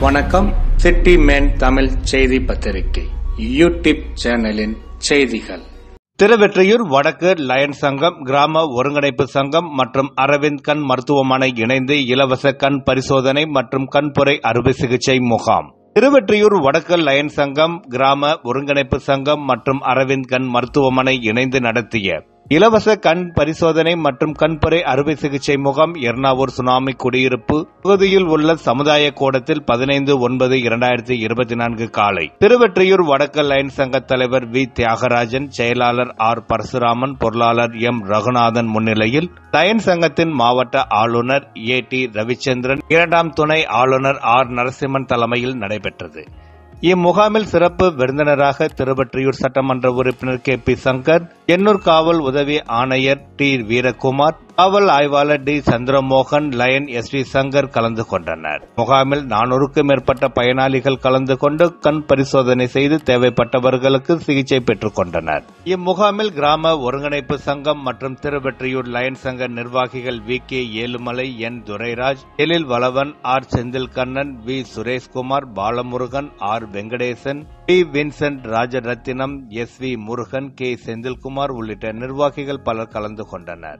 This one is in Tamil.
வணக்கம். சிட்டி மேன் தமிழ் செய்தி பத்திரிகை யூடியூப் சேனலின் செய்திகள். திருவெற்றியூர் வடக்கு லயன்ஸ் சங்கம், கிராம ஒருங்கிணைப்பு சங்கம் மற்றும் அரவிந்த் கண் மருத்துவமனை இணைந்து இலவச கண் பரிசோதனை மற்றும் கண்புரை அறுவை சிகிச்சை முகாம். திருவெற்றியூர் வடக்கு லயன்ஸ் சங்கம், கிராம ஒருங்கிணைப்பு சங்கம் மற்றும் அரவிந்த் கண் மருத்துவமனை இணைந்து நடத்திய இலவச கண் பரிசோதனை மற்றும் கண்புரை அறுவை சிகிச்சை முகாம் எர்ணாவூர் சுனாமி குடியிருப்பு பகுதியில் உள்ள சமுதாய கூடத்தில் 15/9/2024 காலை திருவெற்றியூர் வடக்கு லயன்ஸ் சங்க தலைவர் வி. தியாகராஜன், செயலாளர் ஆர். பரசுராமன், பொருளாளர் எம். ரகுநாதன் முன்னிலையில் லயன்ஸ் சங்கத்தின் மாவட்ட ஆளுநர் ஏ. டி. ரவிச்சந்திரன், 2ஆம் துணை ஆளுநர் ஆர். நரசிம்மன் தலைமையில் நடைபெற்றது. இம்முகாமில் சிறப்பு விருந்தினராக திருவெற்றியூர் சட்டமன்ற உறுப்பினர் கே. பி. சங்கர், எண்ணூர் காவல் உதவி ஆணையர் டி. வீரகுமார், காவல் ஆய்வாளர் T. Chandramohan, lion S. V. Shankar கலந்து கொண்டனர். முகாமில் 400க்கும் மேற்பட்ட பயனாளிகள் கலந்து கொண்டு கண் பரிசோதனை செய்து தேவைப்பட்டவர்களுக்கு சிகிச்சை பெற்றுக் கொண்டனர். இம்முகாமில் கிராம ஒருங்கிணைப்பு சங்கம் மற்றும் திருவெற்றியூர் லயன் சங்க நிர்வாகிகள் V. K. Ezhumalai, N. Durairaj, Ezhil Valavan, R. Senthilkannan, V. Sureshkumar, Balamurugan, R. Venkatesan, T. Vincent, Rajarathinam, S. V. Murugan, K. Senthilkumar உள்ளிட்ட நிர்வாகிகள் பலர் கலந்து கொண்டனர்.